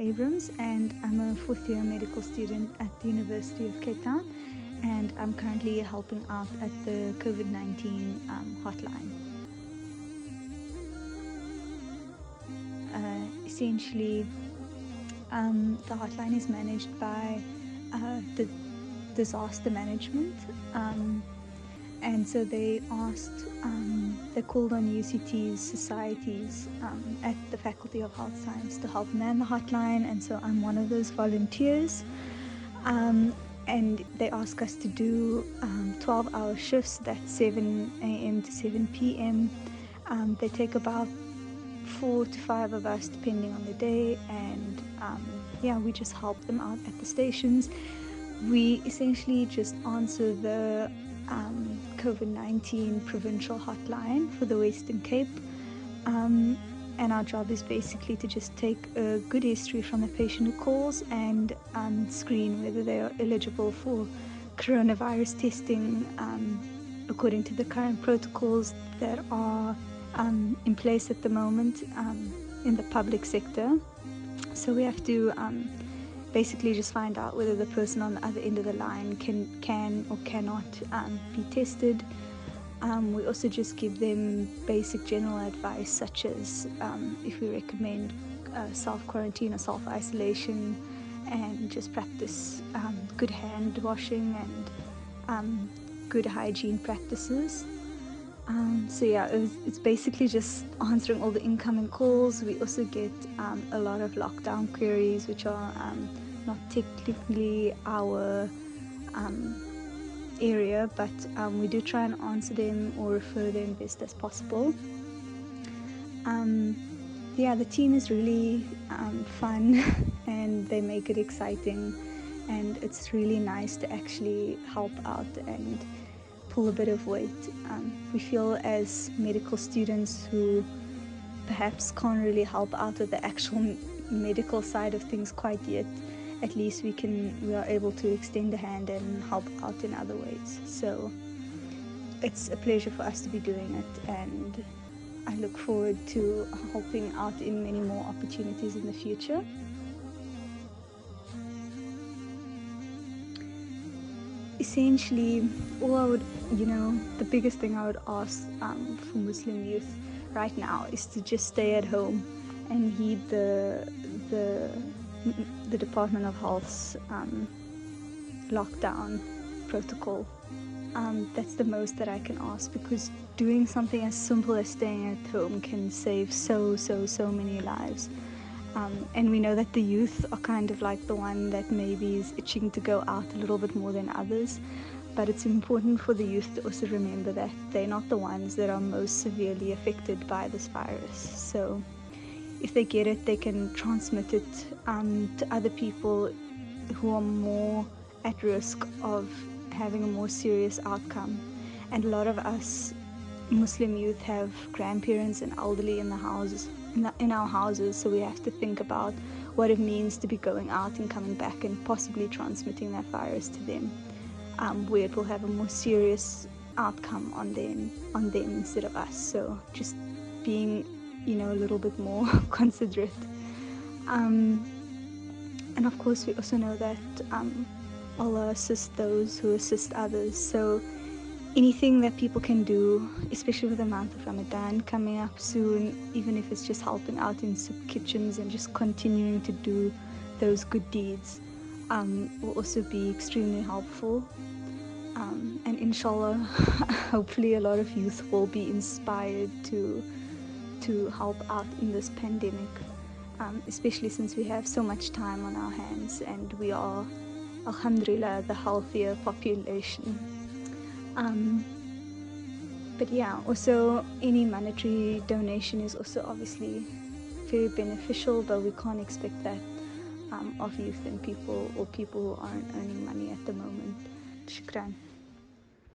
Abrahams, and I'm a fourth-year medical student at the University of Cape Town, and I'm currently helping out at the COVID-19 hotline. Essentially, the hotline is managed by the disaster management, and so they called on UCT's societies at the Faculty of Health Science to help man the hotline, and so I'm one of those volunteers. And they ask us to do 12-hour shifts, that's 7 a.m. to 7 p.m. They take about 4 to 5 of us depending on the day, and we just help them out at the stations. We essentially just answer the COVID-19 provincial hotline for the Western Cape, and our job is basically to just take a good history from the patient who calls and screen whether they are eligible for coronavirus testing according to the current protocols that are in place at the moment in the public sector. So we have to basically just find out whether the person on the other end of the line can or cannot be tested. We also just give them basic general advice, such as if we recommend self-quarantine or self-isolation, and just practice good hand washing and good hygiene practices. It's basically just answering all the incoming calls. We also get a lot of lockdown queries, which are not technically our area, but we do try and answer them or refer them best as possible. The team is really fun and they make it exciting, and it's really nice to actually help out and pull a bit of weight. We feel as medical students who perhaps can't really help out with the actual medical side of things quite yet, at least we are able to extend a hand and help out in other ways. So it's a pleasure for us to be doing it, and I look forward to helping out in many more opportunities in the future. Essentially, the biggest thing I would ask for Muslim youth right now is to just stay at home and heed the Department of Health's lockdown protocol. That's the most that I can ask, because doing something as simple as staying at home can save so many lives. And we know that the youth are kind of like the one that maybe is itching to go out a little bit more than others, but it's important for the youth to also remember that they're not the ones that are most severely affected by this virus. So if they get it, they can transmit it to other people who are more at risk of having a more serious outcome. And a lot of us Muslim youth have grandparents and elderly in our houses, so we have to think about what it means to be going out and coming back and possibly transmitting that virus to them, where it will have a more serious outcome on them instead of us. So just being a little bit more considerate. And of course we also know that Allah assists those who assist others. So anything that people can do, especially with the month of Ramadan coming up soon, even if it's just helping out in soup kitchens and just continuing to do those good deeds, will also be extremely helpful. And inshallah, hopefully a lot of youth will be inspired to help out in this pandemic, especially since we have so much time on our hands and we are, alhamdulillah, the healthier population. Also any monetary donation is also obviously very beneficial, but we can't expect that of youth and people who aren't earning money at the moment. Shukran.